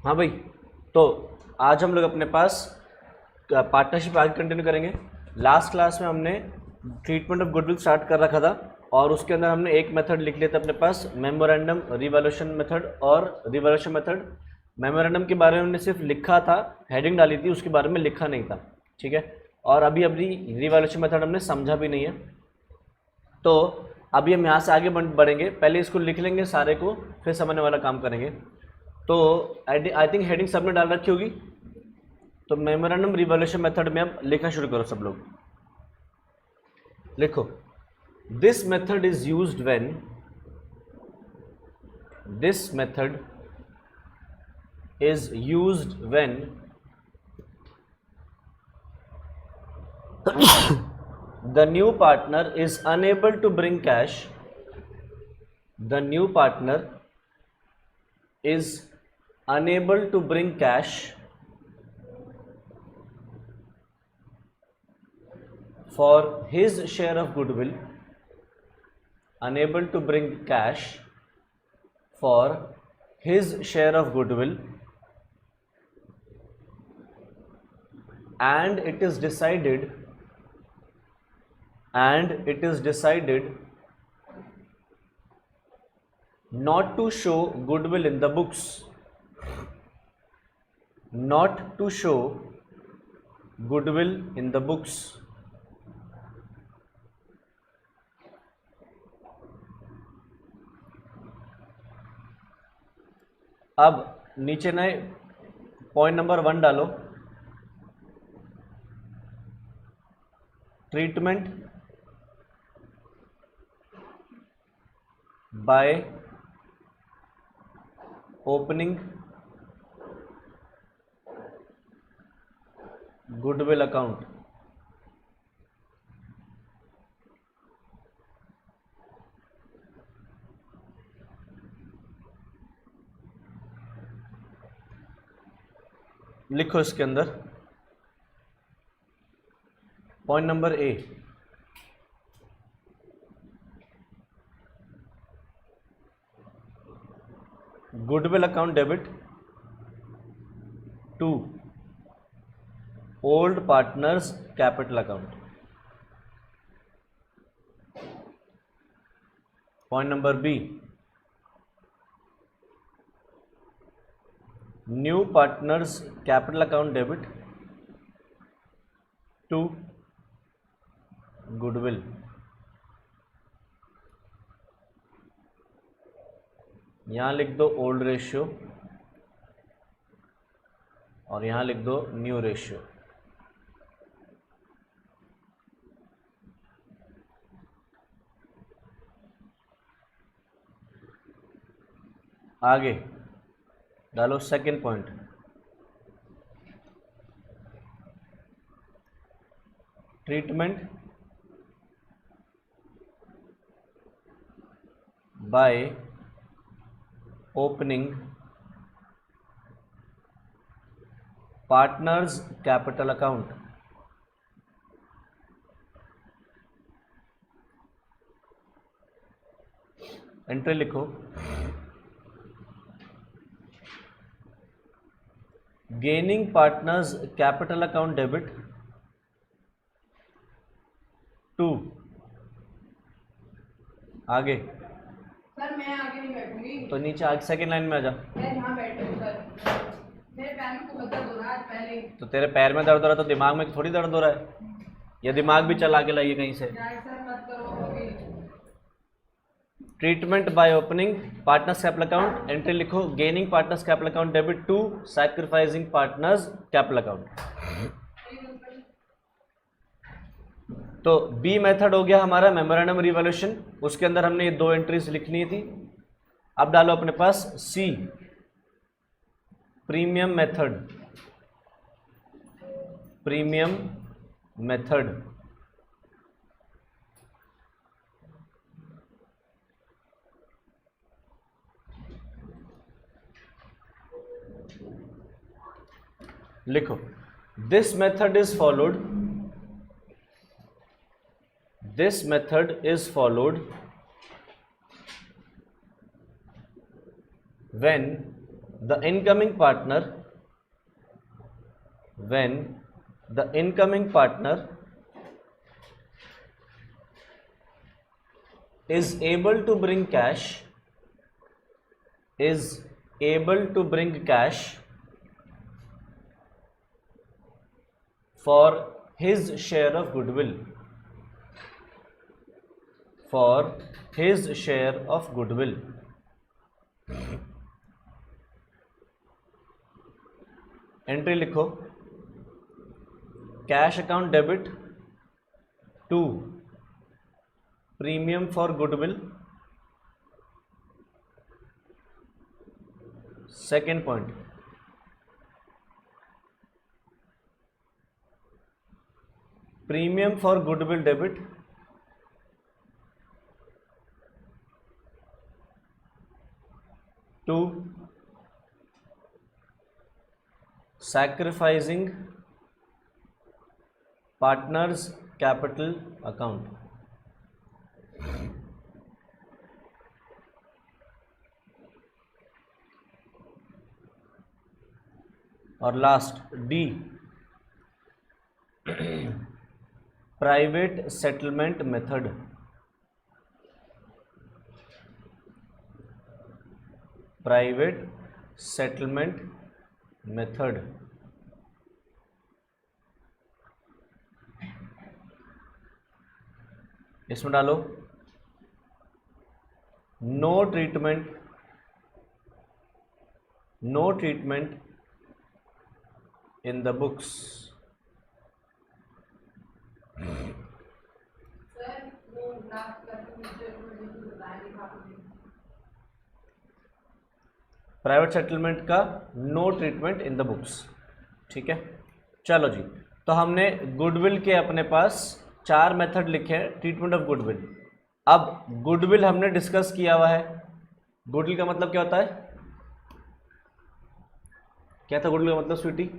हाँ भाई, तो आज हम लोग अपने पास पार्टनरशिप आगे कंटिन्यू करेंगे। लास्ट क्लास में हमने ट्रीटमेंट ऑफ गुडविल स्टार्ट कर रखा था और उसके अंदर हमने एक मेथड लिख लिया था अपने पास, मेमोरेंडम रिवॉल्यूशन मेथड और रिवॉल्यूशन मेथड। मेमोरेंडम के बारे में हमने सिर्फ लिखा था, हेडिंग डाली थी, उसके बारे में लिखा नहीं था, ठीक है। और अभी रिवॉल्यूशन मेथड हमने समझा भी नहीं है। तो अभी हम यहाँ से आगे बढ़ेंगे, पहले इसको लिख लेंगे सारे को, फिर समझने वाला काम करेंगे। तो आई थिंक हेडिंग सबने डाल रखी होगी। तो मेमोरेंडम रिवॉल्यूशन मेथड में अब लिखना शुरू करो सब लोग। लिखो, this method is used when, this method is used when the new partner is unable to bring cash, the new partner is unable to bring cash for his share of goodwill, unable to bring cash for his share of goodwill, and it is decided not to show goodwill in the books, not to show goodwill in the books. अब नीचे नए point number 1 डालो, treatment by opening goodwill account. लिखो इसके अंदर point number A, goodwill account debit to old partners capital account. Point number B, new partners capital account debit to goodwill. यहां लिख दो ओल्ड रेशियो और यहां लिख दो न्यू रेशियो। आगे डालो second point, treatment by opening partners capital account. Entry लिखो, gaining partners capital account debit to, आगे सर मैं आगे नहीं बैठूंगी। तो नीचे आगे सेकेंड लाइन में आ जा। मैं यहाँ बैठूंगी सर, मेरे पैर में बहुत दर्द हो रहा है पहले। तो तेरे पैर में दर्द हो रहा है तो दिमाग में थोड़ी दर्द हो रहा है, या दिमाग भी चला के लाइए कहीं से। सर मत करो अभी। Treatment by opening partners capital account, entry लिखो, gaining partners capital account debit to sacrificing partners capital account. तो बी मेथड हो गया हमारा मेमोरेंडम रिवॉल्यूशन, उसके अंदर हमने ये 2 एंट्रीज लिखनी थी। अब डालो अपने पास सी, प्रीमियम मेथड, प्रीमियम मेथड। लिखो, this method is followed, this method is followed when the incoming partner when the incoming partner is able to bring cash for his share of goodwill, entry लिखो, cash account debit to premium for goodwill. Second point, premium for goodwill debit to sacrificing partners capital account। और last D, private settlement method. इसमें डालो no treatment in the books. Sir वो last class में मुझे बताया नहीं था आपने। प्राइवेट सेटलमेंट का no treatment in the books, ठीक है। चलो जी, तो हमने गुडविल के अपने पास 4 मेथड लिखे हैं ट्रीटमेंट ऑफ गुडविल। अब गुडविल हमने डिस्कस किया हुआ है। गुडविल का मतलब क्या होता है? क्या था गुडविल का मतलब स्वीटी?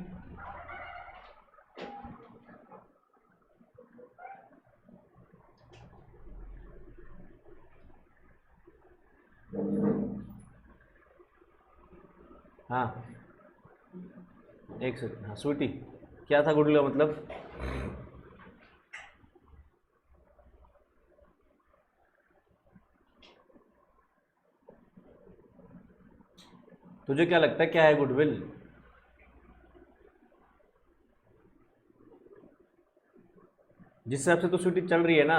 हाँ, एक सेकंड। हाँ स्वीटी, क्या था गुडविल का मतलब? तुझे क्या लगता है क्या है गुडविल? जिस हिसाब से तू स्वीटी चल रही है ना,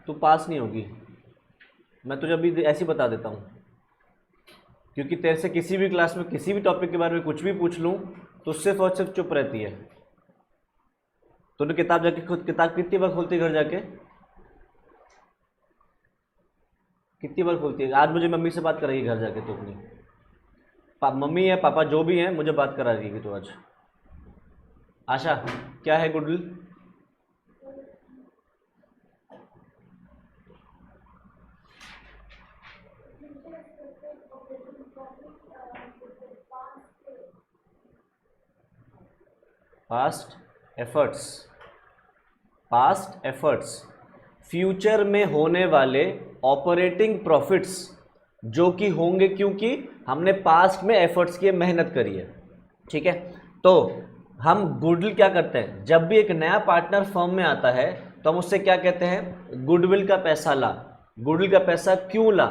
तू पास नहीं होगी। मैं तुझे अभी ऐसे ही बता देता हूँ, क्योंकि तेरे से किसी भी क्लास में किसी भी टॉपिक के बारे में कुछ भी पूछ लूँ तो सिर्फ और सिर्फ चुप रहती है। तूने किताब जाके खुद किताब कितनी बार खोलती है घर जाके? कितनी बार खोलती है? आज मुझे मम्मी से बात कराएगी घर जाके तो अपनी मम्मी या पापा जो भी हैं मुझे बात करा रही है तो आज। आशा, क्या है गुडविल? पास्ट एफर्ट्स, फ्यूचर में होने वाले ऑपरेटिंग प्रॉफिट्स जो कि होंगे क्योंकि हमने पास्ट में एफर्ट्स की मेहनत करी है, ठीक है। तो हम गुडविल क्या करते हैं? जब भी एक नया पार्टनर फर्म में आता है तो हम उससे क्या कहते हैं? गुडविल का पैसा ला। गुडविल का पैसा क्यों ला?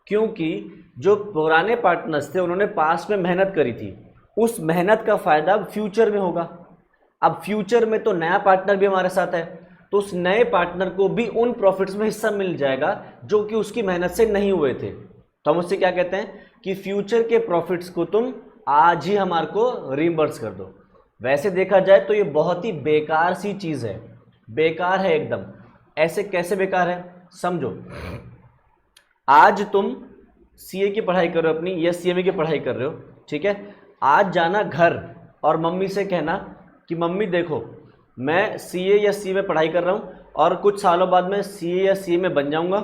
क्योंकि जो पुराने पार्टनर्स थे उन्होंने पास्ट में मेहनत करी थी, उस मेहनत का फायदा अब फ्यूचर में होगा। अब फ्यूचर में तो नया पार्टनर भी हमारे साथ है, तो उस नए पार्टनर को भी उन प्रॉफिट्स में हिस्सा मिल जाएगा जो कि उसकी मेहनत से नहीं हुए थे। तो हम उससे क्या कहते हैं कि फ्यूचर के प्रॉफिट्स को तुम आज ही हमारे को रिइंबर्स कर दो। वैसे देखा जाए तो ये बहुत ही बेकार सी चीज़ है, बेकार है एकदम। ऐसे कैसे बेकार है? समझो, आज तुम सीए की पढ़ाई कर रहे हो अपनी, या सीएमए की पढ़ाई कर रहे हो, ठीक है। आज जाना घर और मम्मी से कहना कि मम्मी देखो मैं सीए या सीए में पढ़ाई कर रहा हूँ और कुछ सालों बाद मैं सीए या सीए में बन जाऊँगा,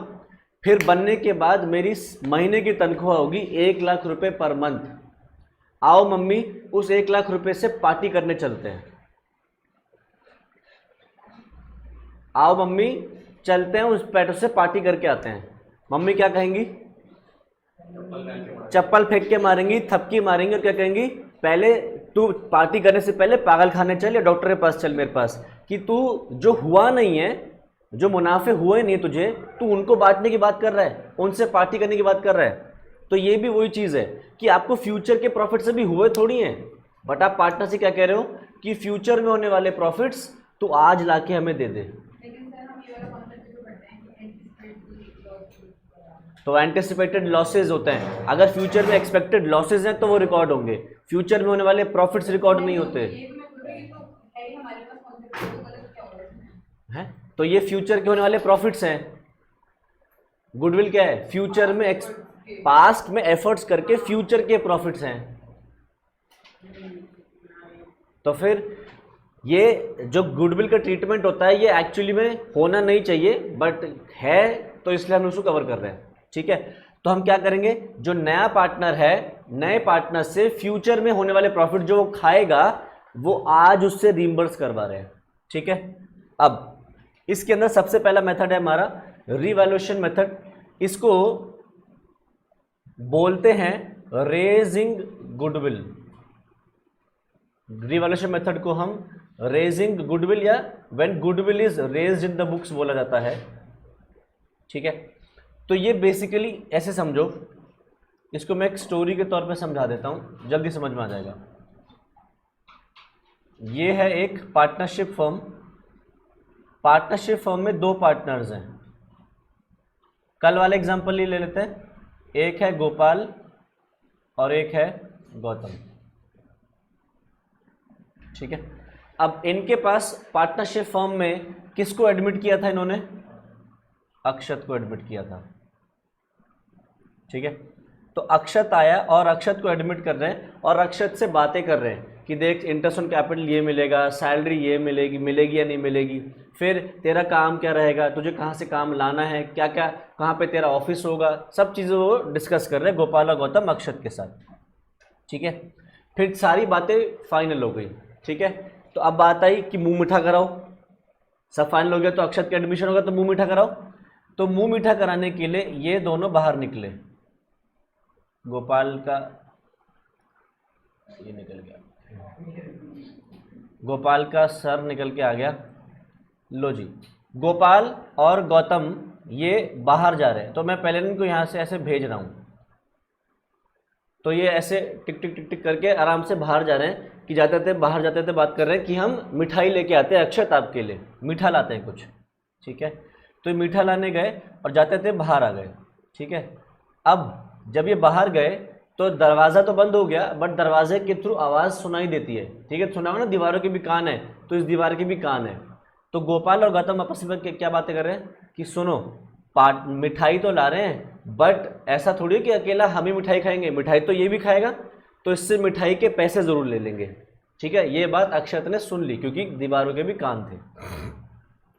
फिर बनने के बाद मेरी महीने की तनख्वाह होगी 1 लाख रुपए पर मंथ। आओ मम्मी उस 1 लाख रुपए से पार्टी करने चलते हैं। आओ मम्मी चलते हैं उस पैटो से पार्टी करके आते हैं। मम्मी क्या कहेंगी? चप्पल फेंक के मारेंगी, थपकी मारेंगी और क्या कहेंगी, पहले तू पार्टी करने से पहले पागल खाने चल या डॉक्टर के पास चल मेरे पास, कि तू जो हुआ नहीं है, जो मुनाफे हुए नहीं तुझे, तू उनको बांटने की बात कर रहा है, उनसे पार्टी करने की बात कर रहा है। तो ये भी वही चीज़ है कि आपको फ्यूचर के प्रॉफिट से भी हुए थोड़ी हैं, बट आप पार्टनर से क्या कह रहे हो कि फ्यूचर में होने वाले प्रॉफिट्स तू आज लाके हमें दे दे। लेकिन सर हम ये वाला कॉन्सेप्ट क्यों पढ़ते हैं कि एंटीसिपेट लॉस। तो एंटिसिपेटेड लॉसेज होते हैं, अगर फ्यूचर में एक्सपेक्टेड लॉसेज हैं तो वो रिकॉर्ड होंगे, फ्यूचर में होने वाले प्रॉफिट्स रिकॉर्ड नहीं होते ये तो मैं बोल रही हूँ, तो है ही हमारे पास कॉन्सेप्ट, तो गलत क्या हो रहा है? हैं। तो ये फ्यूचर के होने वाले प्रॉफिट्स हैं। गुडविल क्या है, फ्यूचर में पास्ट में एफर्ट्स करके फ्यूचर के प्रॉफिट्स हैं। तो फिर ये जो गुडविल का ट्रीटमेंट होता है ये एक्चुअली में होना नहीं चाहिए, बट है, तो इसलिए हम उसको कवर कर रहे हैं। ठीक है, तो हम क्या करेंगे, जो नया पार्टनर है, नए पार्टनर से फ्यूचर में होने वाले प्रॉफिट जो वो खाएगा वो आज उससे रीइंबर्स करवा रहे हैं। ठीक है, अब इसके अंदर सबसे पहला मेथड है हमारा रिवैल्यूएशन मेथड। इसको बोलते हैं रेजिंग गुडविल। रिवैल्यूएशन मेथड को हम रेजिंग गुडविल या when goodwill is raised in the books बोला जाता है। ठीक है, तो ये बेसिकली ऐसे समझो, इसको मैं एक स्टोरी के तौर पे समझा देता हूँ, जल्दी समझ में आ जाएगा। ये है एक पार्टनरशिप फर्म। पार्टनरशिप फर्म में दो पार्टनर्स हैं। कल वाले एग्जांपल ही ले लेते हैं, एक है गोपाल और एक है गौतम। ठीक है, अब इनके पास पार्टनरशिप फर्म में किसको एडमिट किया था इन्होंने, अक्षत को एडमिट किया था। ठीक है, तो अक्षत आया और अक्षत को एडमिट कर रहे हैं और अक्षत से बातें कर रहे हैं कि देख इंटरेस्ट ऑन कैपिटल ये मिलेगा, सैलरी ये मिलेगी या नहीं मिलेगी, फिर तेरा काम क्या रहेगा, तुझे कहाँ से काम लाना है, क्या क्या कहाँ पे तेरा ऑफिस होगा, सब चीज़ें वो डिस्कस कर रहे हैं गोपाल और गौतम अक्षत के साथ। ठीक है, फिर सारी बातें फाइनल हो गई। ठीक है, तो अब बात आई कि मुंह मीठा कराओ। सब फाइनल हो गया तो अक्षत का एडमिशन होगा, तो मुंह मीठा कराओ। तो मुंह मीठा कराने के लिए ये दोनों बाहर निकले। गोपाल का ये निकल गया, गोपाल का सर निकल के आ गया। लो जी, गोपाल और गौतम ये बाहर जा रहे हैं, तो मैं पहले इनको यहाँ से ऐसे भेज रहा हूँ। तो ये ऐसे टिक टिक टिक टिक करके आराम से बाहर जा रहे हैं कि जाते थे बाहर जाते थे बात कर रहे हैं कि हम मिठाई लेके आते हैं अक्षत आपके लिए, मीठा लाते हैं कुछ। ठीक है, तो मीठा लाने गए और जाते थे बाहर आ गए। ठीक है, अब जब ये बाहर गए तो दरवाज़ा तो बंद हो गया, बट दरवाजे के थ्रू आवाज़ सुनाई देती है। ठीक है, सुना हो ना, दीवारों के भी कान है, तो इस दीवार के भी कान है। तो गोपाल और गौतम आपस में क्या बातें कर रहे हैं कि सुनो, मिठाई तो ला रहे हैं, बट ऐसा थोड़ी है कि अकेला हम ही मिठाई खाएंगे, मिठाई तो ये भी खाएगा, तो इससे मिठाई के पैसे ज़रूर ले लेंगे। ठीक है, ये बात अक्षत ने सुन ली क्योंकि दीवारों के भी कान थे,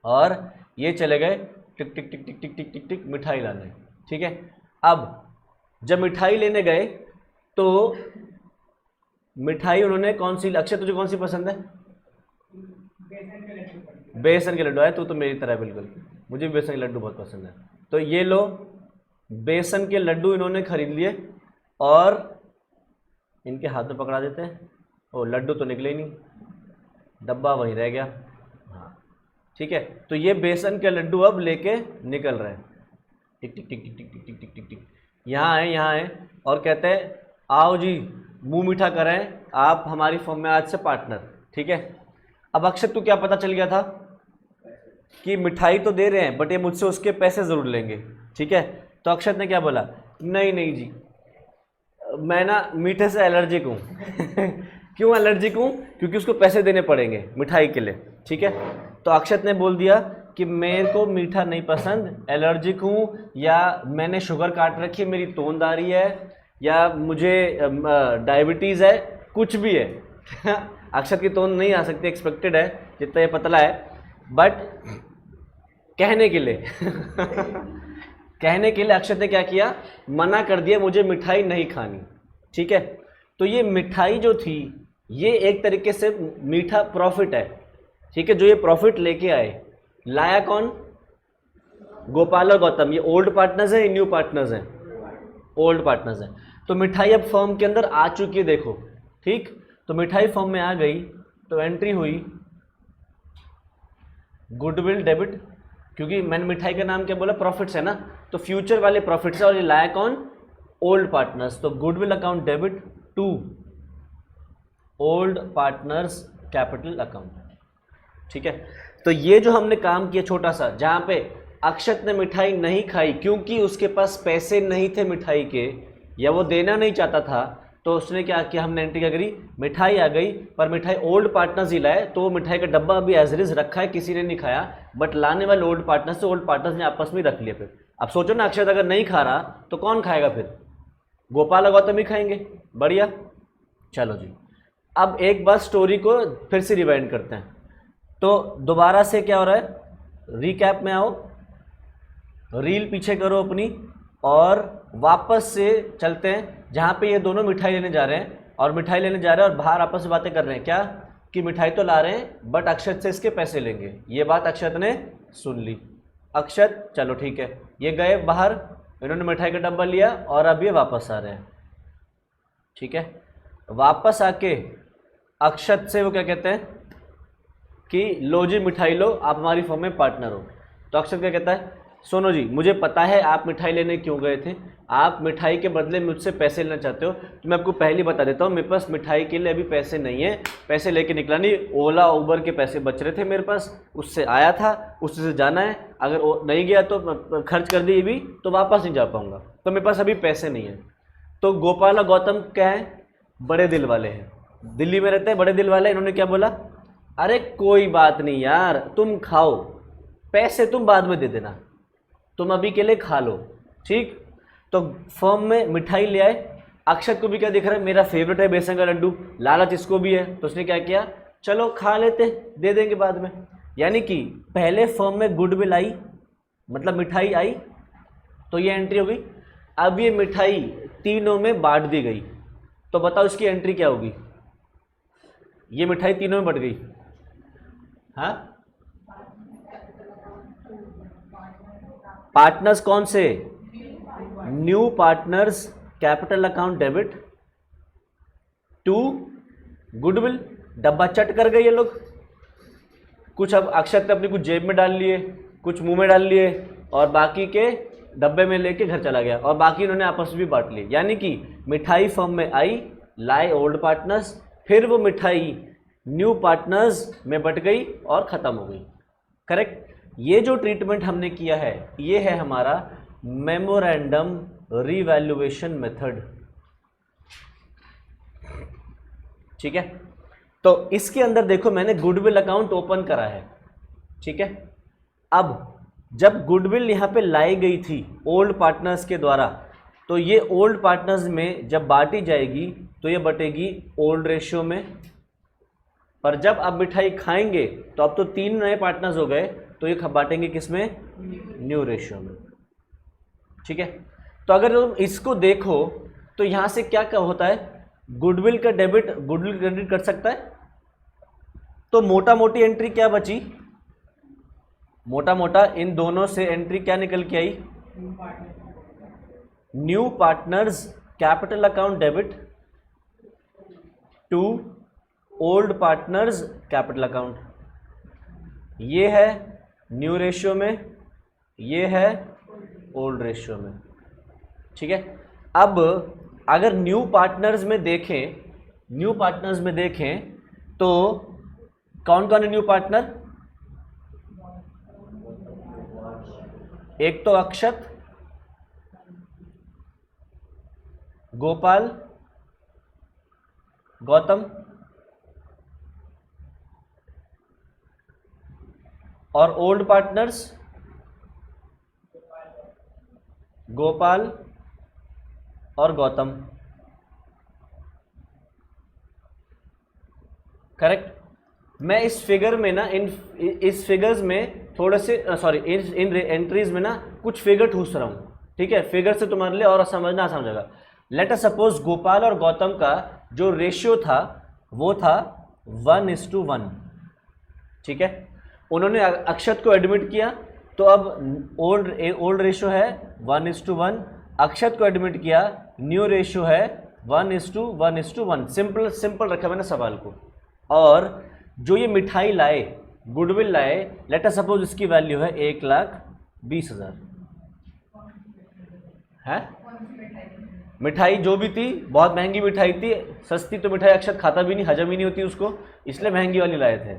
और ये चले गए टिक टिक टिक टिक टिक टिक टिक टिक मिठाई लाने। ठीक है, अब जब मिठाई लेने गए तो मिठाई उन्होंने कौन सी, अक्षय तुझे कौन सी पसंद है? बेसन के लड्डू है, तो मेरी तरह बिल्कुल, मुझे बेसन के लड्डू बहुत पसंद है। तो ये लो बेसन के लड्डू इन्होंने खरीद लिए और इनके हाथ में पकड़ा देते हैं। ओ, लड्डू तो निकले ही नहीं, डब्बा वहीं रह गया। हाँ ठीक है, तो ये बेसन के लड्डू अब लेके निकल रहे हैं, टिक टिक टिक टिक टिक टिक टिक टिक टिक टिक, यहाँ आए और कहते हैं आओ जी मुंह मीठा करें, आप हमारी फर्म में आज से पार्टनर। ठीक है, अब अक्षत को क्या पता चल गया था कि मिठाई तो दे रहे हैं बट ये मुझसे उसके पैसे ज़रूर लेंगे। ठीक है, तो अक्षत ने क्या बोला, नहीं नहीं जी, मैं ना मीठे से एलर्जिक हूँ। क्यों एलर्जिक हूँ? क्योंकि उसको पैसे देने पड़ेंगे मिठाई के लिए। ठीक है, तो अक्षत ने बोल दिया कि मेरे को मीठा नहीं पसंद, एलर्जिक हूँ, या मैंने शुगर काट रखी है, मेरी तोंददारी है, या मुझे डायबिटीज़ है, कुछ भी है। अक्षत की तोंद नहीं आ सकती, एक्सपेक्टेड है जितना ये पतला है, बट कहने के लिए कहने के लिए अक्षत ने क्या किया, मना कर दिया, मुझे मिठाई नहीं खानी। ठीक है, तो ये मिठाई जो थी ये एक तरीके से मीठा प्रॉफिट है। ठीक है, जो ये प्रॉफिट लेके आए, लाया कौन? गोपाल और गौतम। ये ओल्ड पार्टनर्स हैं, न्यू पार्टनर्स हैं? ओल्ड पार्टनर्स हैं। तो मिठाई अब फर्म के अंदर आ चुकी है, देखो ठीक। तो मिठाई फर्म में आ गई तो एंट्री हुई गुडविल डेबिट, क्योंकि मैंने मिठाई का नाम क्या बोला, प्रॉफिट्स है ना, तो फ्यूचर वाले प्रॉफिट्स है और ये लाया कौन, ओल्ड पार्टनर्स। तो goodwill account debit to old partners capital account, ठीक है। तो ये जो हमने काम किया छोटा सा, जहां पे अक्षत ने मिठाई नहीं खाई क्योंकि उसके पास पैसे नहीं थे मिठाई के, या वो देना नहीं चाहता था, तो उसने क्या किया, हमने एंट्री क्या करी, मिठाई आ गई पर मिठाई ओल्ड पार्टनर्स ही लाए, तो मिठाई का डब्बा अभी एज इज रखा है, किसी ने नहीं खाया, बट लाने वाले ओल्ड पार्टनर्स से ओल्ड पार्टनर्स ने आपस में रख लिया। फिर अब सोचो ना, अक्षत अगर नहीं खा रहा तो कौन खाएगा, फिर गोपाल और गौतम ही खाएंगे। बढ़िया, चलो जी। अब एक बार स्टोरी को फिर से रिवाइंड करते हैं। तो दोबारा से क्या हो रहा है, रिकैप में आओ, रील पीछे करो अपनी और वापस से चलते हैं जहाँ पे ये दोनों मिठाई लेने जा रहे हैं, और मिठाई लेने जा रहे हैं और बाहर आपस में बातें कर रहे हैं, क्या कि मिठाई तो ला रहे हैं बट अक्षत से इसके पैसे लेंगे। ये बात अक्षत ने सुन ली। अक्षत चलो ठीक है, ये गए बाहर, इन्होंने मिठाई का डब्बा लिया और अब ये वापस आ रहे हैं, ठीक है। वापस आके अक्षत से वो क्या कहते हैं कि लो जी मिठाई लो, आप हमारी फर्म में पार्टनर हो। तो अक्षत क्या कहता है, सुनो जी मुझे पता है आप मिठाई लेने क्यों गए थे, आप मिठाई के बदले मुझसे पैसे लेना चाहते हो, तो मैं आपको पहले बता देता हूँ, मेरे पास मिठाई के लिए अभी पैसे नहीं है, पैसे लेके निकला नहीं, ओला उबर के पैसे बच रहे थे मेरे पास, उससे आया था, उससे से जाना है, अगर नहीं गया तो खर्च कर दिए भी तो वापस नहीं जा पाऊँगा, तो मेरे पास अभी पैसे नहीं है। तो गोपाल और गौतम क्या है, बड़े दिल वाले हैं, दिल्ली में रहते हैं, बड़े दिल वाले। इन्होंने क्या बोला, अरे कोई बात नहीं यार, तुम खाओ, पैसे तुम बाद में दे देना, तुम अभी के लिए खा लो, ठीक। तो फर्म में मिठाई ले आए, अक्षत को भी क्या दिख रहा है, मेरा फेवरेट है बेसन का लड्डू, लालच इसको भी है, तो उसने क्या किया, चलो खा लेते, दे देंगे बाद में। यानी कि पहले फर्म में गुडविल आई, मतलब मिठाई आई, तो ये एंट्री हो गई। अब ये मिठाई तीनों में बांट दी गई, तो बताओ इसकी एंट्री क्या होगी, ये मिठाई तीनों में बट गई, हाँ। पार्टनर्स कौन से, new partners capital account debit to goodwill, डब्बा चट कर गए ये लोग, कुछ अब अक्षत ने अपनी कुछ जेब में डाल लिए, कुछ मुंह में डाल लिए, और बाकी के डब्बे में लेके घर चला गया, और बाकी इन्होंने आपस में भी बांट लिए। यानी कि मिठाई फर्म में आई, लाए ओल्ड पार्टनर्स, फिर वो मिठाई न्यू पार्टनर्स में बट गई और ख़त्म हो गई, करेक्ट। ये जो ट्रीटमेंट हमने किया है ये है हमारा मेमोरेंडम रिवैल्यूएशन मेथड, ठीक है। तो इसके अंदर देखो मैंने गुडविल अकाउंट ओपन करा है, ठीक है। अब जब गुडविल यहाँ पे लाई गई थी ओल्ड पार्टनर्स के द्वारा, तो ये ओल्ड पार्टनर्स में जब बांटी जाएगी तो ये बटेगी ओल्ड रेशियो में, पर जब आप मिठाई खाएंगे तो अब तो 3 नए पार्टनर्स हो गए, तो ये बांटेंगे किसमें, न्यू रेशियो में, ठीक है। तो अगर तुम इसको देखो तो यहाँ से क्या क्या होता है, गुडविल का डेबिट गुडविल क्रेडिट कर सकता है, तो मोटा मोटी एंट्री क्या बची, मोटा मोटा इन दोनों से एंट्री क्या निकल के आई, new partners capital account debit to old partners capital account, ये है न्यू रेशियो में, ये है ओल्ड रेशियो में, ठीक है। अब अगर न्यू पार्टनर्स में देखें, न्यू पार्टनर्स में देखें तो कौन कौन है न्यू पार्टनर, एक तो अक्षत, गोपाल, गौतम और ओल्ड पार्टनर्स गोपाल और गौतम, करेक्ट। मैं इस फिगर में ना इस फिगर्स में थोड़े से सॉरी इन एंट्रीज में ना कुछ फिगर ठूस रहा हूँ, ठीक है, फिगर से तुम्हारे लिए और समझना आसान हो जाएगा। लेट अस सपोज गोपाल और गौतम का जो रेशियो था वो था 1:1, ठीक है। उन्होंने अक्षत को एडमिट किया, तो अब ओल्ड रेशियो है 1:1। अक्षत को एडमिट किया, न्यू रेशियो है 1:1:1, सिंपल रखा मैंने सवाल को। और जो ये मिठाई लाए, गुडविल लाए, लेट अस सपोज इसकी वैल्यू है 1,20,000 है। मिठाई जो भी थी बहुत महंगी मिठाई थी, सस्ती तो मिठाई अक्षत खाता भी नहीं, हजम ही नहीं होती उसको, इसलिए महंगी वाली लाए थे।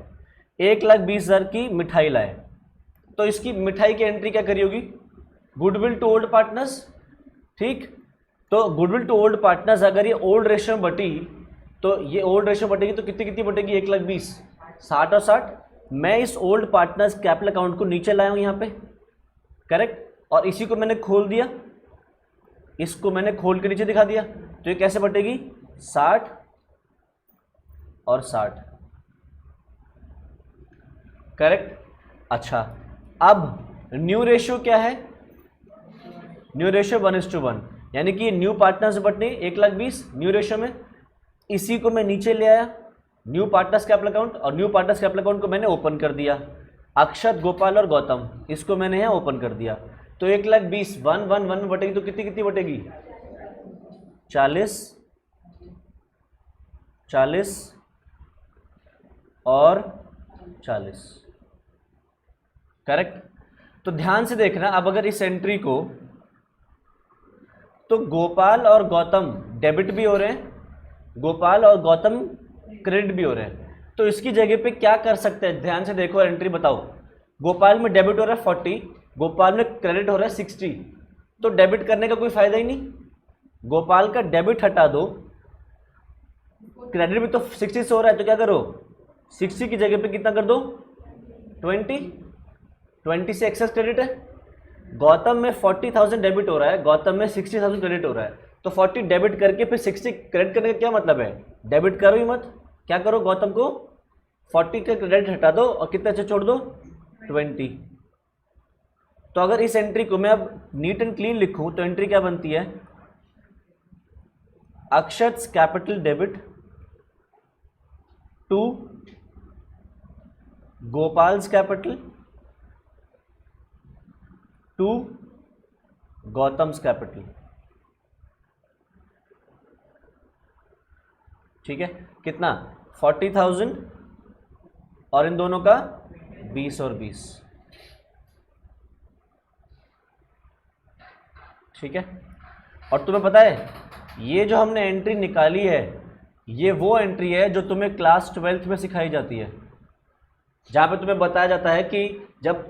1,20,000 की मिठाई लाए, तो इसकी मिठाई की एंट्री क्या करी होगी? गुडविल टू ओल्ड पार्टनर्स, ठीक। तो गुडविल टू ओल्ड पार्टनर्स अगर ये ओल्ड रेशियो में बटी, तो ये ओल्ड रेशियो बटेगी तो कितनी कितनी बटेगी? 1,20,000, 60 और 60। मैं इस ओल्ड पार्टनर्स कैपिटल अकाउंट को नीचे लाया हूँ यहाँ पे, करेक्ट, और इसी को मैंने खोल दिया, इसको मैंने खोल के नीचे दिखा दिया, तो ये कैसे बटेगी? 60 और 60, करेक्ट। अच्छा, अब न्यू रेशियो क्या है? न्यू रेशियो 1:1, यानी कि न्यू पार्टनर्स बटने 1,20,000 न्यू रेशियो में, इसी को मैं नीचे ले आया, न्यू पार्टनर्स कैपिटल अकाउंट, और न्यू पार्टनर्स कैपिटल अकाउंट को मैंने ओपन कर दिया। अक्षत, गोपाल और गौतम, इसको मैंने यहाँ ओपन कर दिया, तो 1,20,000 1 में बटेगी तो कितनी कितनी बटेगी? 40 और 40, करेक्ट। तो ध्यान से देखना, अब अगर इस एंट्री को, तो गोपाल और गौतम डेबिट भी हो रहे हैं, गोपाल और गौतम क्रेडिट भी हो रहे हैं, तो इसकी जगह पे क्या कर सकते हैं? ध्यान से देखो, एंट्री बताओ। गोपाल में डेबिट हो रहा है 40, गोपाल में क्रेडिट हो रहा है 60, तो डेबिट करने का कोई फायदा ही नहीं। गोपाल का डेबिट हटा दो, क्रेडिट भी तो 60 से हो रहा है, तो क्या करो? 60 की जगह पे कितना कर दो? 20 से एक्सेस क्रेडिट है। गौतम में 40,000 डेबिट हो रहा है, गौतम में 60,000 क्रेडिट हो रहा है, तो 40 डेबिट करके फिर 60 क्रेडिट करने का क्या मतलब है? डेबिट करो ही मत, क्या करो? गौतम को 40 का क्रेडिट हटा दो और कितने से छोड़ दो? 20। तो अगर इस एंट्री को मैं अब नीट एंड क्लीन लिखूं तो एंट्री क्या बनती है? Akshat capital debit to Gopal's capital to Gautam's capital, ठीक है। कितना? 40,000 और इन दोनों का 20 और 20, ठीक है। और तुम्हें पता है ये जो हमने एंट्री निकाली है, ये वो एंट्री है जो तुम्हें क्लास 12th में सिखाई जाती है, जहाँ पे तुम्हें बताया जाता है कि जब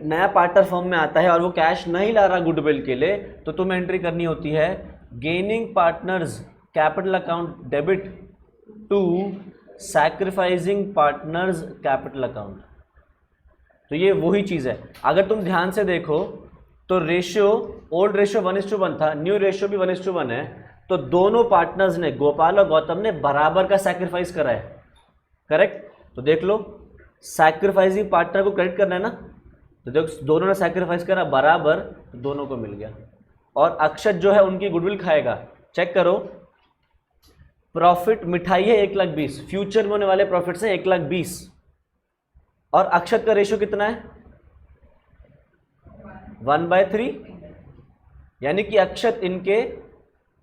नया पार्टनर फॉर्म में आता है और वो कैश नहीं ला रहा गुडविल के लिए, तो तुम्हें एंट्री करनी होती है gaining partners capital account debit to sacrificing partners capital account. तो ये वही चीज़ है। अगर तुम ध्यान से देखो तो रेशियो, ओल्ड रेशियो 1:1 था, न्यू रेशियो भी 1:1 है, तो दोनों पार्टनर्स ने, गोपाल और गौतम ने बराबर का सैक्रिफाइस करा है, करेक्ट। तो देख लो, सैक्रिफाइसिंग पार्टनर को क्रेडिट करना है ना, तो देखो दोनों ने सैक्रिफाइस करा बराबर, तो दोनों को मिल गया। और अक्षत जो है उनकी गुडविल खाएगा। चेक करो, प्रॉफिट मिठाई है 1,20,000, फ्यूचर में होने वाले प्रॉफिट से 1,20,000, और अक्षत का रेशियो कितना है? 1/3, यानी कि अक्षत इनके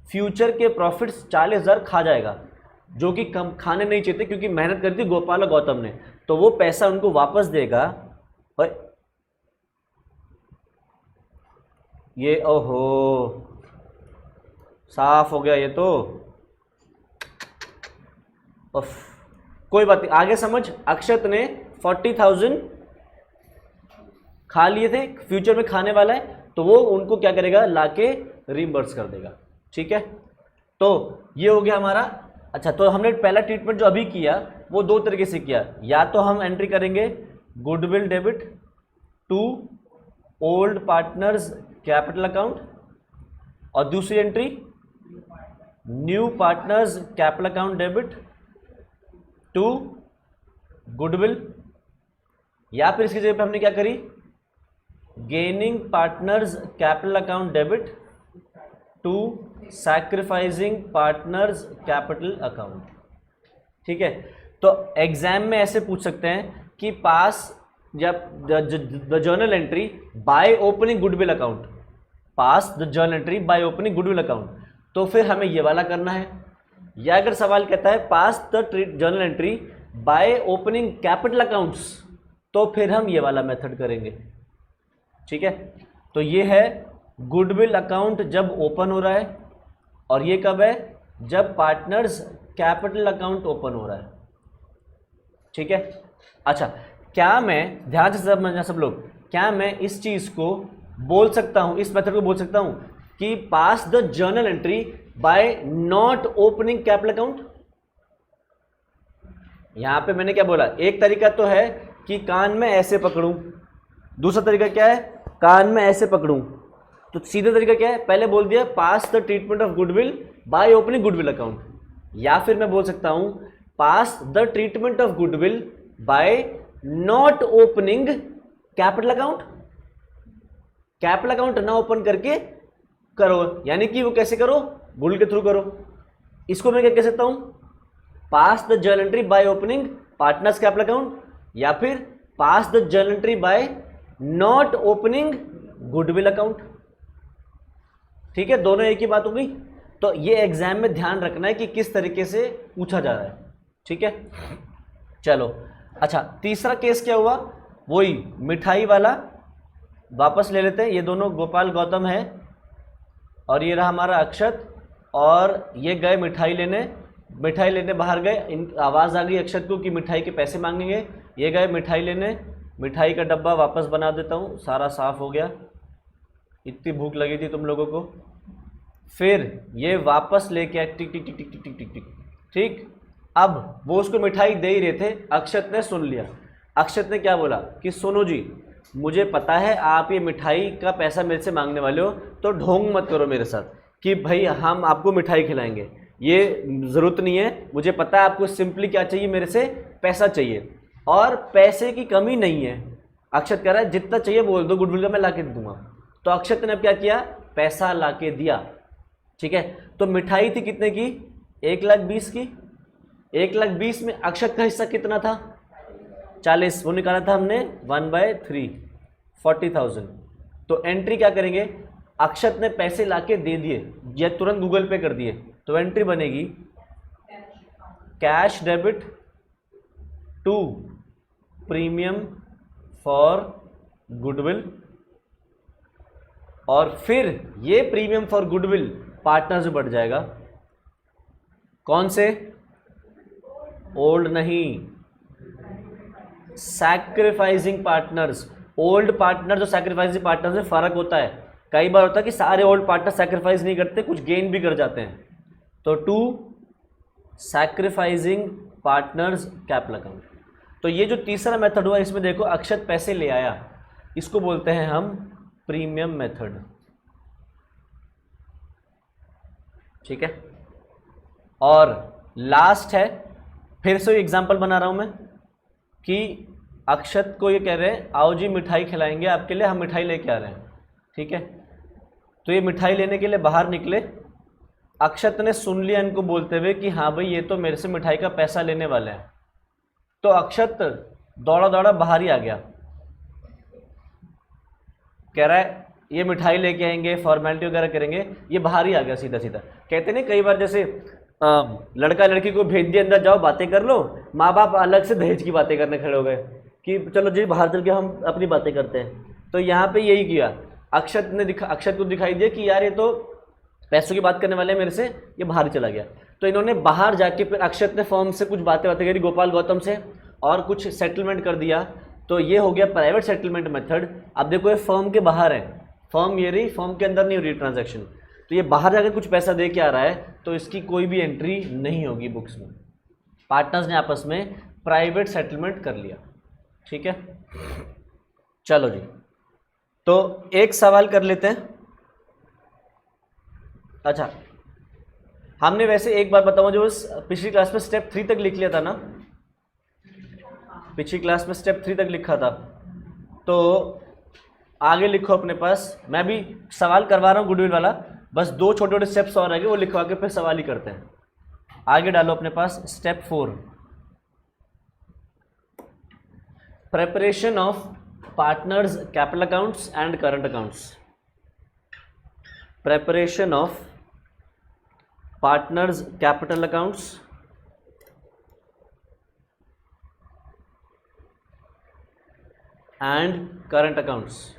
फ्यूचर के प्रॉफिट्स 40,000 खा जाएगा, जो कि कम खाने नहीं चाहिए, क्योंकि मेहनत करी थी गोपाल और गौतम ने, तो वो पैसा उनको वापस देगा। और ये ओहो साफ हो गया ये तो, कोई बात नहीं, आगे समझ। अक्षत ने 40,000 खा लिए थे, फ्यूचर में खाने वाला है, तो वो उनको क्या करेगा? लाके रिइंबर्स कर देगा, ठीक है। तो ये हो गया हमारा। अच्छा, तो हमने पहला ट्रीटमेंट जो अभी किया वो दो तरीके से किया, या तो हम एंट्री करेंगे goodwill debit to old partners capital account, और दूसरी entry new partners capital account debit to goodwill, या फिर इसकी जगह पे हमने क्या करी? Gaining partners capital account debit to sacrificing partners capital account, ठीक है। तो एग्जाम में ऐसे पूछ सकते हैं कि पास जब the journal entry by opening goodwill account, pass the journal entry by opening goodwill account, तो फिर हमें ये वाला करना है। या अगर सवाल कहता है pass the journal entry by opening capital accounts, तो फिर हम ये वाला मेथड करेंगे। ठीक है, तो ये है गुडविल अकाउंट जब ओपन हो रहा है, और ये कब है, जब पार्टनर्स कैपिटल अकाउंट ओपन हो रहा है। ठीक है, अच्छा क्या मैं, ध्यान से समझना सब लोग, क्या मैं इस चीज को बोल सकता हूं, इस मेथड को बोल सकता हूं कि pass the journal entry by not opening capital account? यहां पे मैंने क्या बोला, एक तरीका तो है कि कान में ऐसे पकड़ूं, दूसरा तरीका क्या है, कान में ऐसे पकड़ूं। तो सीधा तरीका क्या है, पहले बोल दिया pass the treatment of goodwill by opening goodwill account, या फिर मैं बोल सकता हूं pass the treatment of goodwill by not opening capital account. Capital account ना ओपन करके करो, यानी कि वो कैसे करो, गुडविल के थ्रू करो। इसको मैं क्या कह सकता हूं, pass the journal entry by opening partners capital account, या फिर pass the journal entry by not opening goodwill account. ठीक है, दोनों एक ही बात हो गई। तो ये एग्जाम में ध्यान रखना है कि किस तरीके से पूछा जा रहा है। ठीक है, चलो अच्छा, तीसरा केस क्या हुआ, वही मिठाई वाला वापस ले लेते हैं। ये दोनों गोपाल गौतम है, और ये रहा हमारा अक्षत, और ये गए मिठाई लेने बाहर गए। इन आवाज़ आ गई अक्षत को कि मिठाई के पैसे मांगेंगे। ये गए मिठाई लेने, मिठाई का डब्बा वापस बना देता हूँ, सारा साफ हो गया, इतनी भूख लगी थी तुम लोगों को। फिर ये वापस लेके आए, टिक टिक टिक टिक टिक टिक टिक टिक। ठीक, अब वो उसको मिठाई दे ही रहे थे, अक्षत ने सुन लिया। अक्षत ने क्या बोला कि सुनो जी, मुझे पता है आप ये मिठाई का पैसा मेरे से मांगने वाले हो, तो ढोंग मत करो मेरे साथ कि भाई हम आपको मिठाई खिलाएंगे, ये ज़रूरत नहीं है। मुझे पता है आपको सिंपली क्या चाहिए, मेरे से पैसा चाहिए, और पैसे की कमी नहीं है। अक्षत कह रहा है जितना चाहिए बोल दो, गुडविल का मैं ला के दूंगा। तो अक्षत ने अब क्या किया, पैसा ला के दिया। ठीक है, तो मिठाई थी कितने की, 1,20,000 की। 1,20,000 में अक्षत का हिस्सा कितना था, 40, वो निकाला था हमने 1/3, 40,000। तो एंट्री क्या करेंगे, अक्षत ने पैसे लाके दे दिए या तुरंत गूगल पे कर दिए, तो एंट्री बनेगी cash debit to premium for goodwill, और फिर ये प्रीमियम फॉर गुडविल पार्टनर से बढ़ जाएगा। कौन से, ओल्ड नहीं, सैक्रिफाइसिंग पार्टनर्स। ओल्ड पार्टनर जो सैक्रिफाइसिंग पार्टनर में फर्क होता है, कई बार होता है कि सारे ओल्ड पार्टनर सैक्रिफाइस नहीं करते, कुछ गेन भी कर जाते हैं। तो to sacrificing partners capital account. तो ये जो तीसरा मेथड हुआ, इसमें देखो अक्षत पैसे ले आया, इसको बोलते हैं हम प्रीमियम मेथड। ठीक है, और लास्ट है, फिर से एग्जांपल बना रहा हूं मैं कि अक्षत को ये कह रहे हैं आओ जी मिठाई खिलाएंगे आपके लिए, हम मिठाई लेके आ रहे हैं। ठीक है, तो ये मिठाई लेने के लिए बाहर निकले। अक्षत ने सुन लिया इनको बोलते हुए कि हाँ भाई ये तो मेरे से मिठाई का पैसा लेने वाले हैं। तो अक्षत दौड़ा दौड़ा बाहर ही आ गया, कह रहा है ये मिठाई लेके आएंगे, फॉर्मेलिटी वगैरह करेंगे, ये बाहर ही आ गया सीधा सीधा। कहते नहीं कई बार जैसे लड़का लड़की को भेज दिया अंदर जाओ बातें कर लो, माँ बाप अलग से दहेज की बातें करने खड़े हो गए कि चलो जी बाहर चल के हम अपनी बातें करते हैं। तो यहाँ पे यही किया, अक्षत को दिखाई दिया कि यार ये तो पैसों की बात करने वाले हैं मेरे से, ये बाहर ही चला गया। तो इन्होंने बाहर जाके फिर अक्षत ने फर्म से कुछ बातें करी गोपाल गौतम से, और कुछ सेटलमेंट कर दिया। तो ये हो गया प्राइवेट सेटलमेंट मेथड। अब देखो ये फर्म के बाहर है, फर्म ये रही, फर्म के अंदर नहीं हो रही ट्रांजैक्शन, तो ये बाहर जाकर कुछ पैसा दे के आ रहा है, तो इसकी कोई भी एंट्री नहीं होगी बुक्स में। पार्टनर्स ने आपस में प्राइवेट सेटलमेंट कर लिया। ठीक है, चलो जी, तो एक सवाल कर लेते हैं। अच्छा, हमने वैसे एक बार बताऊं, जो पिछली क्लास में स्टेप 3 तक लिख लिया था ना, पिछली क्लास में स्टेप 3 तक लिखा था, तो आगे लिखो अपने पास। मैं भी सवाल करवा रहा हूँ गुडविल वाला, बस 2 छोटे छोटे स्टेप्स और आगे, वो लिखवा के फिर सवाल ही करते हैं। आगे डालो अपने पास step 4, preparation of partners capital accounts and current accounts. preparation of partners capital accounts and current accounts.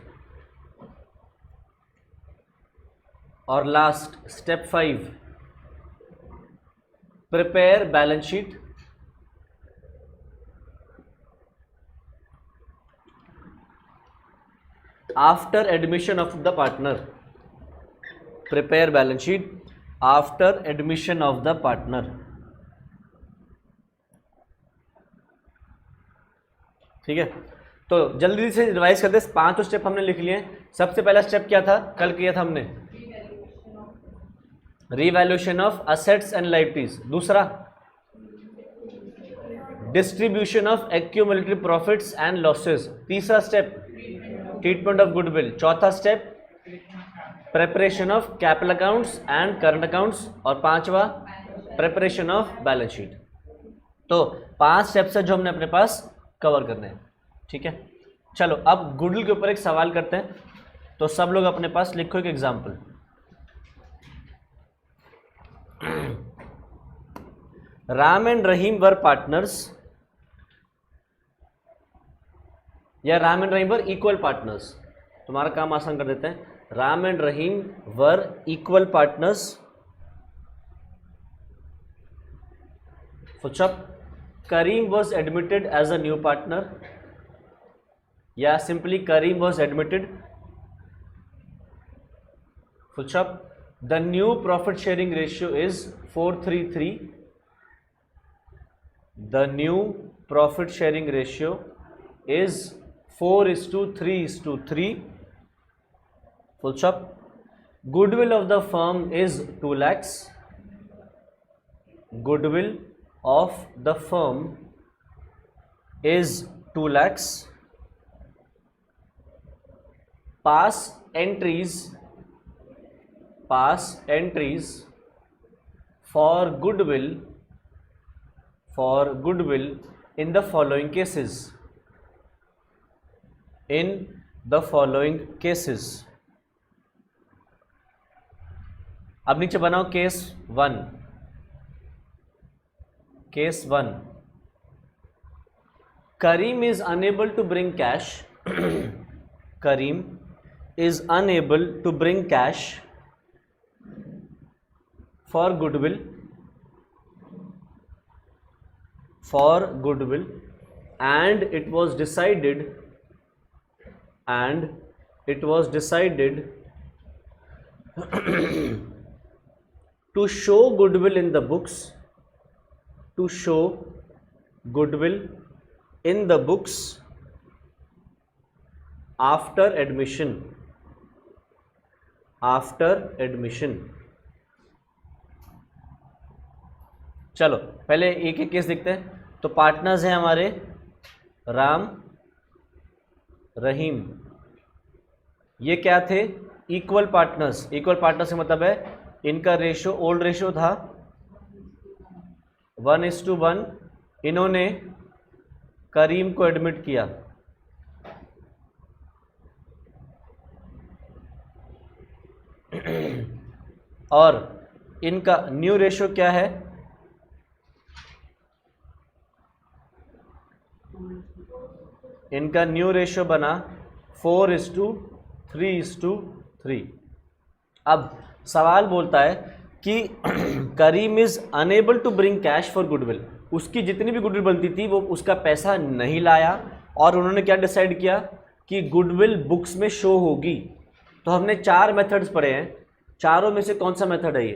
और last step 5, prepare balance sheet after admission of the partner. Prepare balance sheet after admission of the partner. ठीक है, तो जल्दी से revise करते हैं। 5 step हमने लिख लिए हैं। सबसे पहला स्टेप क्या था, कल किया था हमने, revaluation of assets and liabilities. दूसरा, distribution of accumulated profits and losses. तीसरा स्टेप, ट्रीटमेंट ऑफ गुडविल। चौथा step, preparation of capital accounts and current accounts. और पांचवा, प्रेपरेशन ऑफ बैलेंस शीट। तो 5 स्टेप्स है जो हमने अपने पास कवर करने हैं। ठीक है, चलो अब गुडविल के ऊपर एक सवाल करते हैं। तो सब लोग अपने पास लिखो एक example. Ram and Rahim were partners, या Ram and Rahim were equal partners. तुम्हारा काम आसान कर देते हैं। Ram and Rahim were equal partners. Full stop. Karim was admitted as a new partner, या simply Karim was admitted. Full stop. The new profit sharing ratio is 4:3:3. The new profit sharing ratio is 4:3:3. Full stop. Goodwill of the firm is 2 lakhs. Goodwill of the firm is 2 lakhs. Past entries for goodwill in the following cases. अब नीचे बनाओ case 1। Case 1, Kareem is unable to bring cash. Kareem is unable to bring cash for goodwill and it was decided to show goodwill in the books after admission. चलो पहले एक एक case देखते हैं। तो पार्टनर्स हैं हमारे राम, रहीम। ये क्या थे, इक्वल पार्टनर्स। इक्वल पार्टनर्स का मतलब है इनका रेशियो, ओल्ड रेशियो था 1:1। इन्होंने करीम को एडमिट किया। और इनका न्यू रेशियो क्या है, इनका न्यू रेशियो बना 4:3:3। अब सवाल बोलता है कि Karim is unable to bring cash for goodwill. उसकी जितनी भी गुडविल बनती थी वो उसका पैसा नहीं लाया, और उन्होंने क्या डिसाइड किया कि गुडविल बुक्स में शो होगी। तो हमने 4 मेथड्स पढ़े हैं, चारों में से कौन सा मेथड है ये,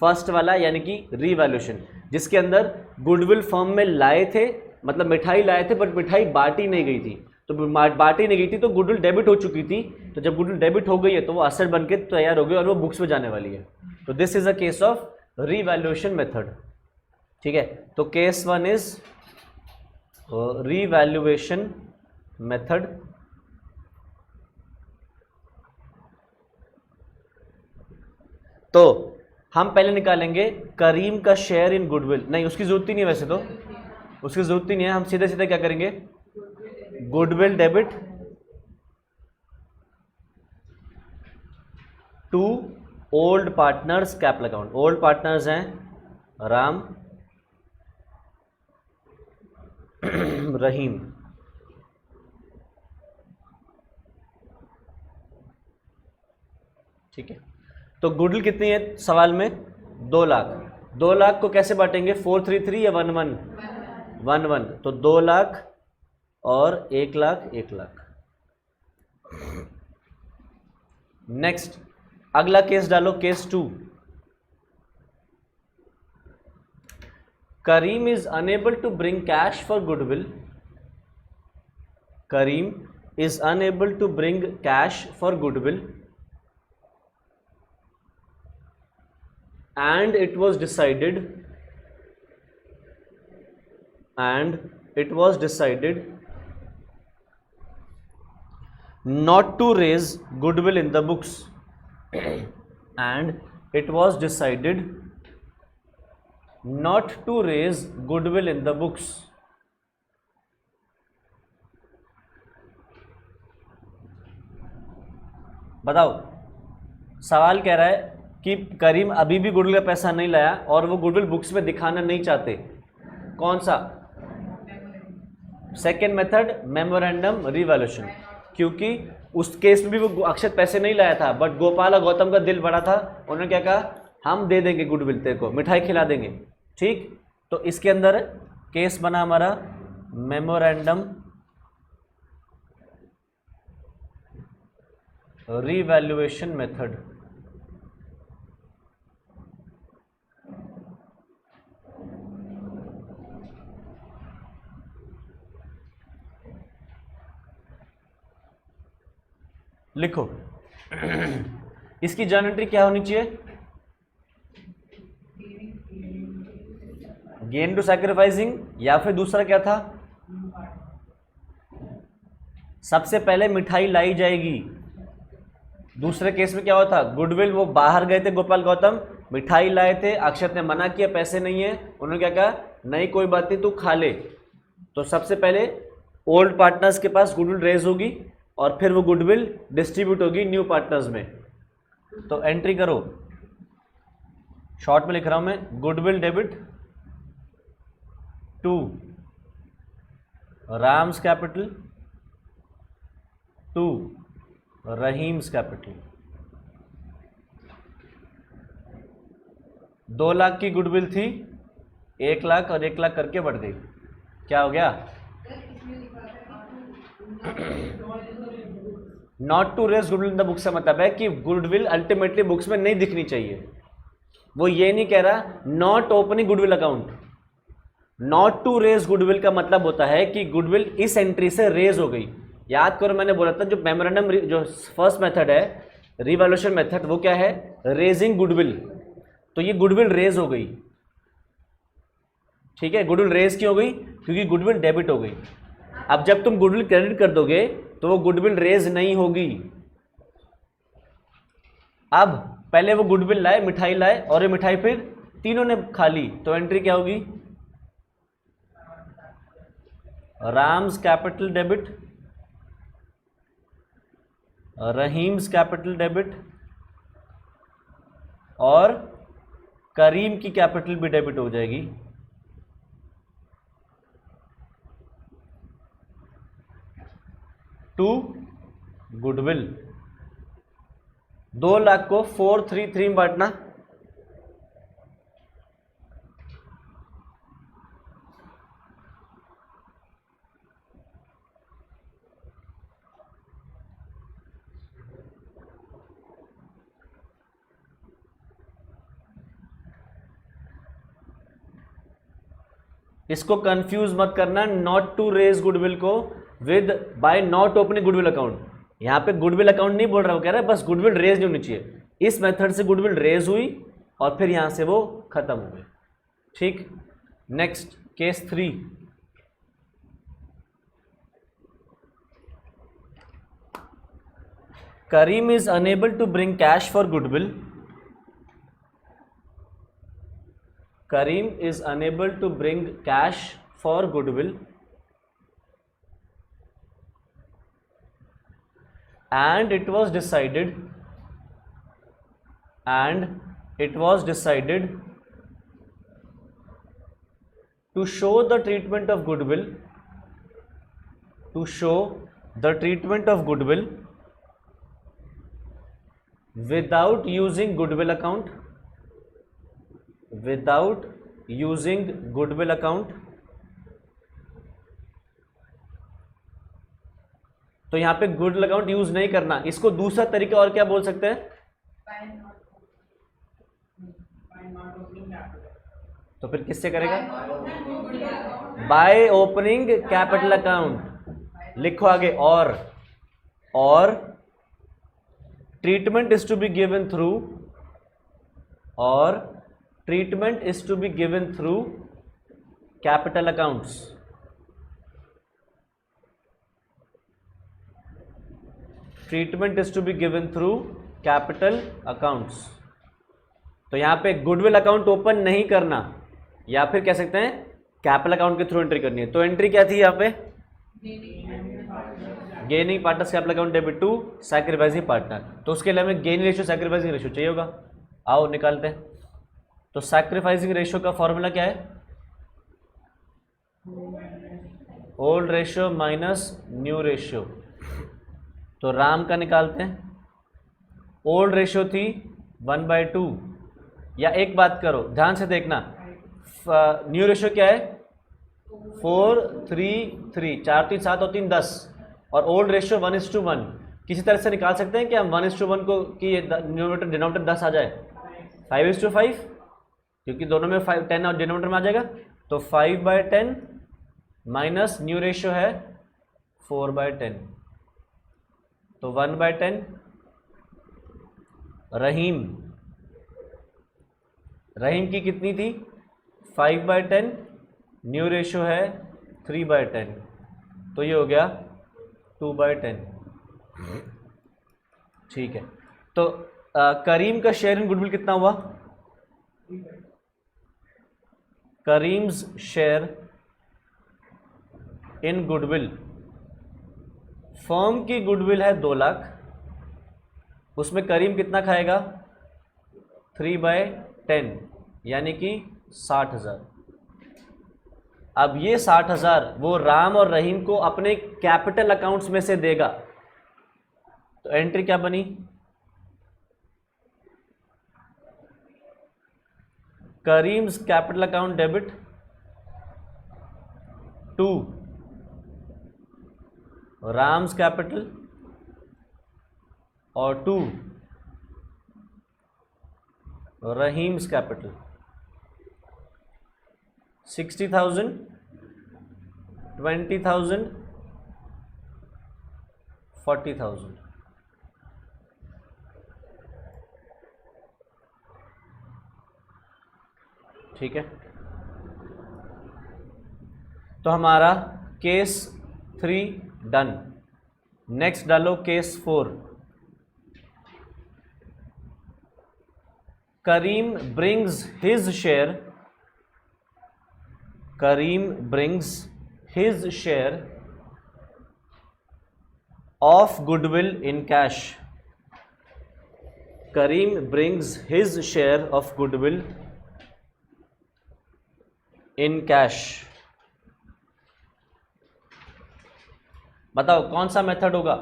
फर्स्ट वाला, यानी कि रीवैल्यूएशन, जिसके अंदर गुडविल फर्म में लाए थे, मतलब मिठाई लाए थे, बट मिठाई बांटी नहीं गई थी। तो बांटी नहीं गई थी तो गुडविल डेबिट हो चुकी थी। तो जब गुडविल डेबिट हो गई है तो वो असेट बन के तैयार हो गई और वो बुक्स में जाने वाली है। तो this is a case of revaluation method. ठीक है, तो केस 1 इज रीवैल्यूएशन मेथड। तो हम पहले निकालेंगे करीम का शेयर इन गुडविल। नहीं, उसकी जरूरत ही नहीं है, वैसे तो उसकी जरूरत ही नहीं है। हम सीधे सीधे क्या करेंगे, goodwill debit to old partners capital account. Old partners हैं राम रहीम। ठीक है, तो गुडविल कितनी है सवाल में? 2 लाख। 2 लाख को कैसे बांटेंगे? 433 या 11? 11। तो 2 लाख और 1 लाख 1 लाख। नेक्स्ट अगला केस डालो, case 2। Kareem is unable to bring cash for goodwill. Kareem is unable to bring cash for goodwill and it was decided not to raise goodwill in the books and it was decided not to raise goodwill in the books। बताओ, सवाल कह रहा है कि करीम अभी भी goodwill का पैसा नहीं लाया और वो गुडविल बुक्स में दिखाना नहीं चाहते। कौन सा? Second method, memorandum revaluation. क्योंकि उस केस में भी वो अक्षत पैसे नहीं लाया था, बट गोपाल और गौतम का दिल बड़ा था। उन्होंने क्या कहा? हम दे देंगे गुडविल, तेरे को मिठाई खिला देंगे। ठीक, तो इसके अंदर केस बना हमारा मेमोरेंडम रिवैल्यूएशन मेथड। लिखो इसकी जर्नल एंट्री क्या होनी चाहिए? गेन टू सैक्रिफाइसिंग, या फिर दूसरा क्या था? सबसे पहले मिठाई लाई जाएगी। दूसरे केस में क्या हुआ था? गुडविल वो बाहर गए थे, गोपाल गौतम मिठाई लाए थे, अक्षत ने मना किया पैसे नहीं है, उन्होंने क्या कहा? नहीं कोई बात नहीं, तू खा ले। तो सबसे पहले ओल्ड पार्टनर्स के पास गुडविल रेज होगी और फिर वो गुडविल डिस्ट्रीब्यूट होगी न्यू पार्टनर्स में। तो एंट्री करो, शॉर्ट में लिख रहा हूं मैं, goodwill debit to Ram's capital to Rahim's capital. 2 lakh की गुडविल थी, 1 लाख और 1 लाख करके बढ़ गई। क्या हो गया? Not to raise goodwill in the books का मतलब है कि गुडविल अल्टीमेटली बुक्स में नहीं दिखनी चाहिए। वो ये नहीं कह रहा not opening goodwill account. Not to raise goodwill का मतलब होता है कि गुडविल इस एंट्री से रेज हो गई। याद करो मैंने बोला था जो मेमोरेंडम जो फर्स्ट मेथड है रिवैल्यूएशन मेथड, वो क्या है? Raising goodwill. तो ये गुडविल रेज हो गई। ठीक है, गुडविल रेज क्यों हो गई? क्योंकि गुडविल डेबिट हो गई। अब जब तुम गुडविल क्रेडिट कर दोगे तो वो गुडविल रेज नहीं होगी। अब पहले वो गुडविल लाए, मिठाई लाए, और ये मिठाई फिर तीनों ने खा ली, तो एंट्री क्या होगी? Ram's capital debit, Rahim's capital debit और करीम की कैपिटल भी डेबिट हो जाएगी। To goodwill. 2 लाख को 433 में बांटना। इसको कंफ्यूज मत करना नॉट टू रेज गुडविल को with by not opening goodwill account. यहां पे गुडविल अकाउंट नहीं बोल रहा हूं, कह रहा है बस गुडविल रेज नहीं होनी चाहिए। इस मेथड से गुडविल रेज हुई और फिर यहां से वो खत्म हो गई। ठीक, next case 3। Kareem is unable to bring cash for goodwill. Kareem is unable to bring cash for goodwill and it was decided and it was decided to show the treatment of goodwill, to show the treatment of goodwill without using goodwill account, without using goodwill account. तो यहां पे goodwill account use नहीं करना, इसको दूसरा तरीका और क्या बोल सकते हैं? तो फिर किससे करेगा? By opening capital account. लिखो आगे, और treatment is to be given through, और treatment is to be given through capital accounts. Treatment is to be given through capital accounts. तो यहां पे गुडविल अकाउंट ओपन नहीं करना, या फिर कह सकते हैं कैपिटल अकाउंट के थ्रू एंट्री करनी है। तो एंट्री क्या थी यहां पे? Gaining partners capital account debit to sacrificing partner. तो उसके लिए हमें गेनिंग रेशियो सैक्रिफाइसिंग रेशियो चाहिए होगा। आओ निकालते हैं। तो सैक्रिफाइसिंग रेशियो का फॉर्मूला क्या है? Old ratio minus new ratio. तो राम का निकालते हैं। ओल्ड रेशियो थी 1/2, या एक बात करो ध्यान से देखना, न्यू रेशियो क्या है? 4, 3, 3, 4, 3, 7 और 3, 10, और ओल्ड रेशियो 1:1। किसी तरह से निकाल सकते हैं कि हम 1:1 को कि न्यूमरेटर डिनोमिनेटर 10 आ जाए? 5:5, क्योंकि दोनों में 10 और डिनोमिनेटर में आ जाएगा। तो 5/10 माइनस न्यू रेशियो है 4/10, तो 1/10। रहीम की कितनी थी? 5/10, न्यू रेशियो है 3/10, तो ये हो गया 2/10। ठीक है। तो करीम का शेयर इन गुडविल कितना हुआ? Karim's share in goodwill, firm की गुडविल है 2 लाख, उसमें करीम कितना खाएगा? 3/10, यानी कि 60,000। अब ये 60,000 वो राम और रहीम को अपने कैपिटल अकाउंट्स में से देगा। तो एंट्री क्या बनी? Kareem's capital account debit to Ram's capital और टू रहीम्स कैपिटल। 60,000, 20,000, 40,000। ठीक है। तो हमारा केस 3 डन। नेक्स्ट डालो case 4। Kareem brings his share, Kareem brings his share of goodwill in cash, Kareem brings his share of goodwill in cash. बताओ कौन सा मेथड होगा?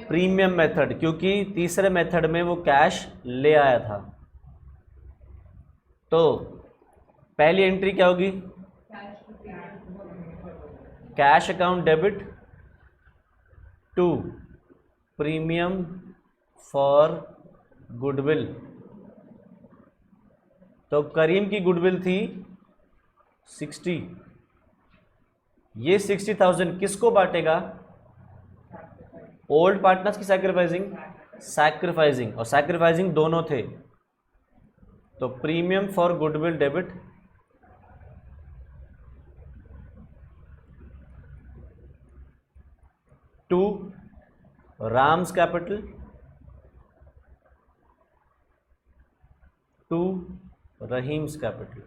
प्रीमियम मेथड, क्योंकि तीसरे मेथड में वो कैश ले आया था। तो पहली एंट्री क्या होगी? Cash account debit to premium for goodwill. तो करीम की गुडविल थी 60, ये 60,000 किसको बांटेगा? ओल्ड पार्टनर्स की सैक्रिफाइसिंग और सैक्रिफाइसिंग दोनों थे। तो premium for goodwill debit to Ram's capital to Rahim's capital.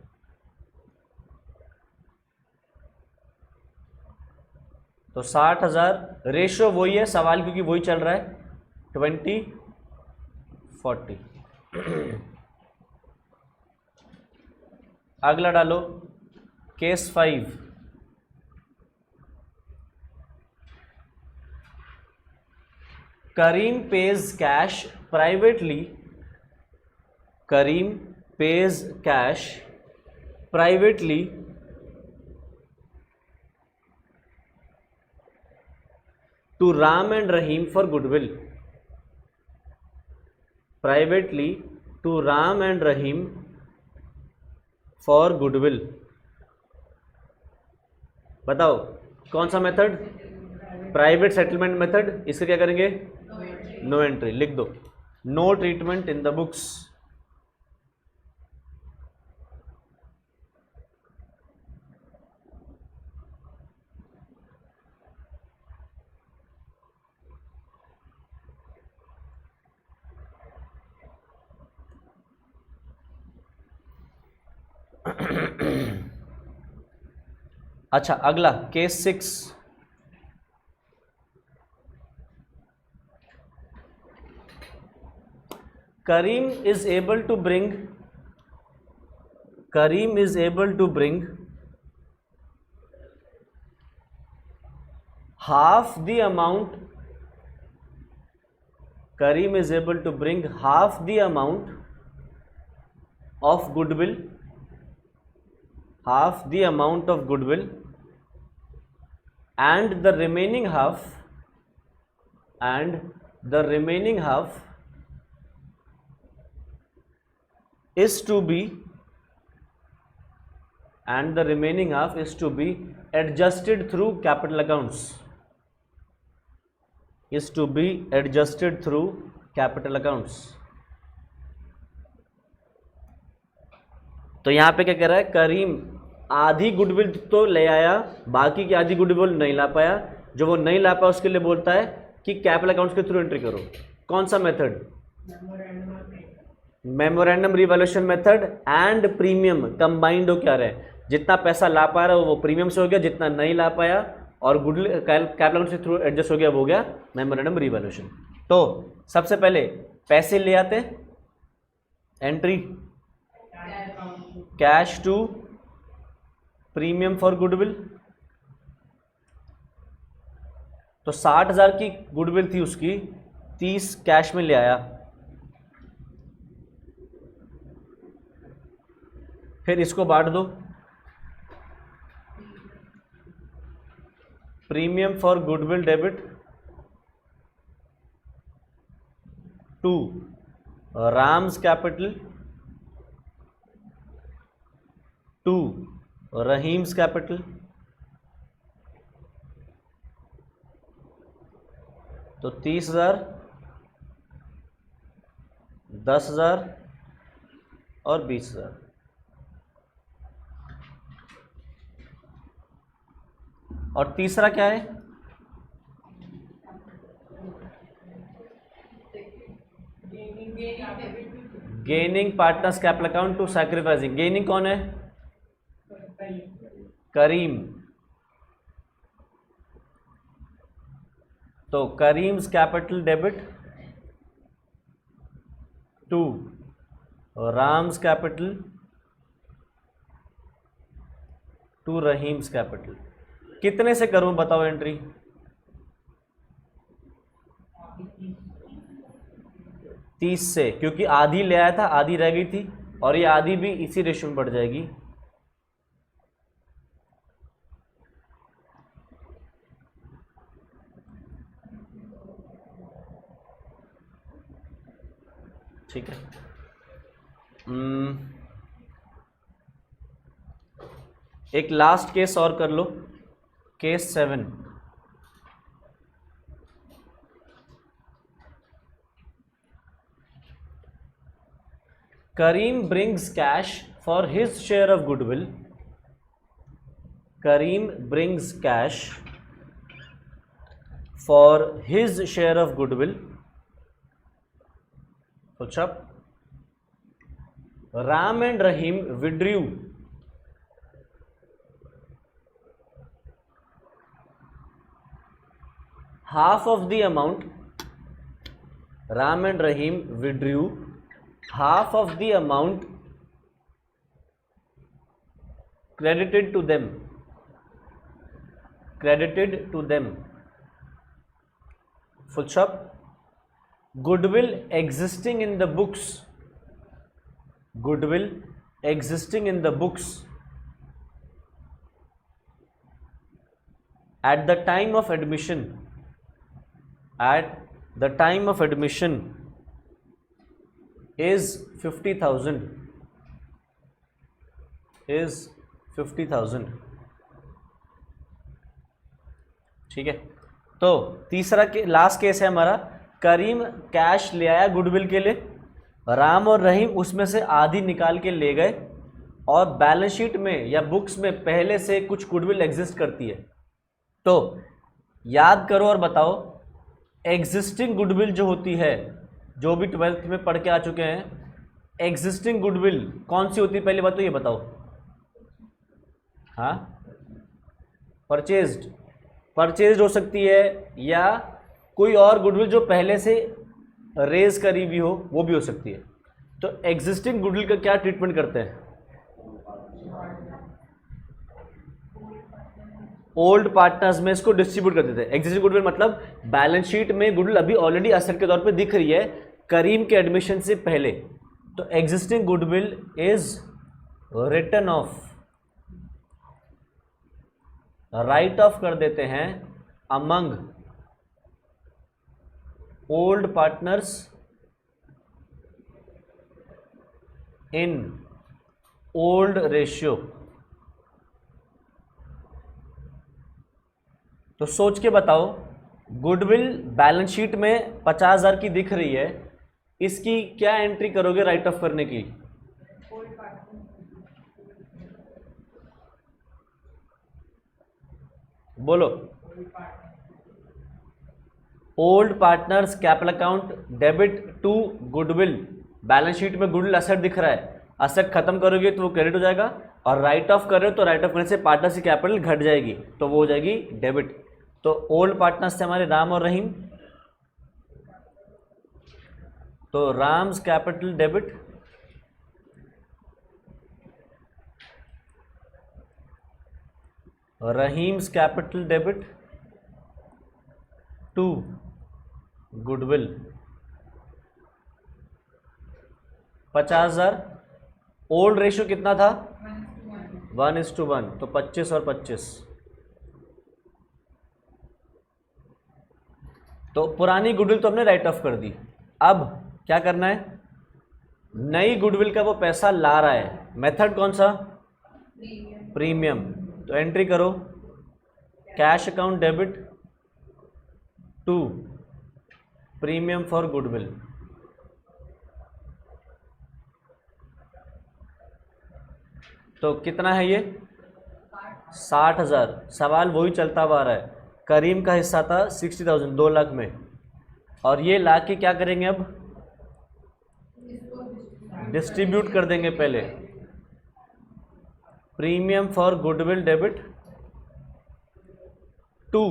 तो 60,000 रेशियो वही है सवाल, क्योंकि वही चल रहा है 20/40। अगला डालो case 5। Kareem pays cash privately, Kareem pays cash privately to Ram and Rahim for goodwill, privately to Ram and Rahim for goodwill। बताओ कौन सा मेथड? Private settlement method. इससे क्या करेंगे? नो एंट्री लिख दो, no treatment in the books. अच्छा अगला case 6। Kareem is able to bring half the amount, Kareem is able to bring half the amount of goodwill, half the amount of goodwill, and the remaining half is to be adjusted through capital accounts, is to be adjusted through capital accounts। तो यहां पे क्या कह रहा है? करीम आधी goodwill तो ले आया, बाकी की आधी गुडविल नहीं ला पाया। जो वो नहीं ला पाया उसके लिए बोलता है कि कैपिटल अकाउंट्स के थ्रू एंट्री करो। कौन सा method? Memorandum revaluation method and premium combined हो क्या रहे? जितना पैसा ला पा रहा है वो प्रीमियम से हो गया, जितना नहीं ला पाया और गुडविल कैपिटल अकाउंट के थ्रू एडजस्ट हो गया वो हो गया मेमोरेंडम रिवैल्यूएशन। तो सबसे पहले पैसे ले आते, entry cash to premium for goodwill. तो 60,000 की गुडविल थी उसकी, 30 कैश में ले आया। फिर इसको बांट दो, premium for goodwill debit to Ram's capital to Rahim's capital. तो 30,000, 10,000 और 20,000। और तीसरा क्या है? Gaining partners capital account to sacrificing. गेनिंग कौन है? करीम। तो Kareem's capital debit to Ram's capital to Rahim's capital. कितने से करूं बताओ एंट्री? 30 से, क्योंकि आधी ले आया था, आधी रह गई थी और ये आधी भी इसी रेशियो में बढ़ जाएगी। ठीक है। एक लास्ट केस और कर लो, case 7। Kareem brings cash for his share of goodwill. Kareem brings cash for his share of goodwill. Push up. Ram and Rahim withdrew half of the amount. Ram and Rahim withdrew half of the amount credited to them, full stop. Goodwill existing in the books, at the time of admission, is 50,000, ठीक है। तो तीसरा last case है हमारा, करीम cash ले आया goodwill के लिए, राम और रहीम उसमें से आधी निकाल के ले गए, और बैलेंस शीट में या बुक्स में पहले से कुछ गुडविल एग्जिस्ट करती है। तो याद करो और बताओ, एग्जिस्टिंग गुडविल जो होती है, जो भी 12th में पढ़ के आ चुके हैं, एग्जिस्टिंग गुडविल कौन सी होती है, पहली बात तो ये बताओ। हाँ, परचेज्ड हो सकती है, या कोई और गुडविल जो पहले से रेज करी हुई हो वो भी हो सकती है। तो एग्जिस्टिंग गुडविल का क्या ट्रीटमेंट करते हैं? ओल्ड पार्टनर्स में इसको डिस्ट्रीब्यूट कर देते हैं। एग्जिस्टिंग गुडविल मतलब बैलेंस शीट में गुडविल अभी ऑलरेडी असेट के तौर पे दिख रही है करीम के एडमिशन से पहले, तो existing goodwill is written off, write off कर देते हैं among old partners in old ratio. तो सोच के बताओ, गुडविल बैलेंस शीट में 50,000 की दिख रही है, इसकी क्या एंट्री करोगे राइट ऑफ करने की? बोलो। Old partners capital account debit to goodwill, balance sheet में गुडविल असेट दिख रहा है, असेट खत्म करोगे तो वो क्रेडिट हो जाएगा, और राइट ऑफ कर रहे हो तो राइट ऑफ करने से पार्टनर्स की कैपिटल घट जाएगी, तो वो हो जाएगी डेबिट। तो ओल्ड पार्टनर्स से हमारे राम और रहीम, तो Ram's capital debit, Rahim's capital debit to goodwill. 50,000, old ratio कितना था? 1:1, तो 25 और 25। तो पुरानी गुडविल तो हमने राइट ऑफ कर दी, अब क्या करना है? नई गुडविल का वो पैसा ला रहा है, मेथड कौन सा? प्रीमियम। तो एंट्री करो, cash account debit to premium for goodwill. तो कितना है ये? 60,000। सवाल वही चलता हुआ आ रहा है, करीम का हिस्सा था 60,000, 2 लाख में, और ये ला के क्या करेंगे? अब डिस्ट्रीब्यूट कर देंगे। पहले premium for goodwill debit to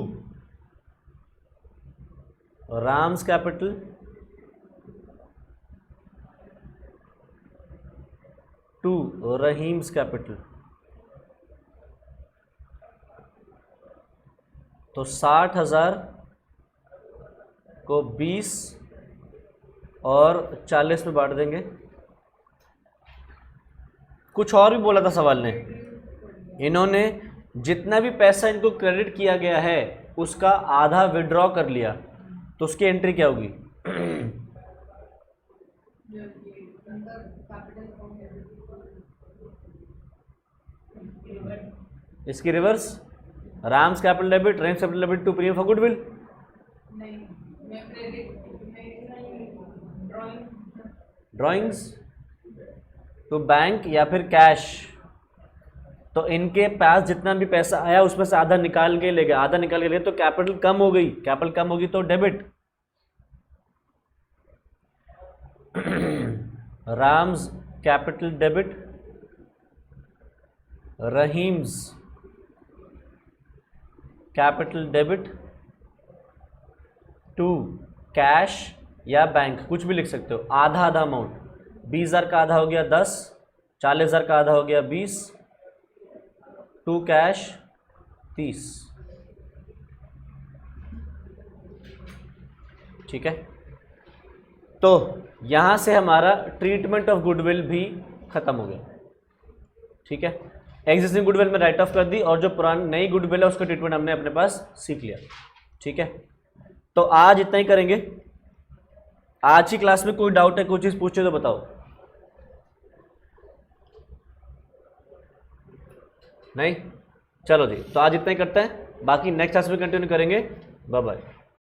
Ram's capital to Rahim's capital. तो 60,000 को 20 और 40 में बांट देंगे। कुछ और भी बोला था सवाल ने, इन्होंने जितना भी पैसा इनको क्रेडिट किया गया है उसका आधा विड्रॉ कर लिया, तो उसकी एंट्री क्या होगी? इसकी reverse, Ram's capital debit, Rahim's capital debit to premium for goodwill. Drawings to bank या फिर कैश। तो इनके पास जितना भी पैसा आया उसमें से आधा निकाल के ले गए, आधा निकाल के ले गए, तो कैपिटल कम हो गई, कैपिटल कम होगी तो debit. Ram's capital debit, Rahim's capital debit to cash या बैंक, कुछ भी लिख सकते हो, आधा आधा अमाउंट। 20,000 का आधा हो गया 10, 40,000 का आधा हो गया 20, 2 कैश 30। ठीक है, तो यहां से हमारा ट्रीटमेंट ऑफ गुडविल भी खत्म हो गया। ठीक है, एग्जिस्टिंग गुडविल में राइट ऑफ कर दी और जो पुरानी नई गुडविल है उसका ट्रीटमेंट हमने अपने पास सीख लिया। ठीक है, तो आज इतना ही करेंगे। आज की क्लास में कोई डाउट है, कोई चीज़ पूछे तो बताओ। नहीं, चलो जी, तो आज इतना ही करते हैं, बाकी नेक्स्ट क्लास में कंटिन्यू करेंगे। Bye bye.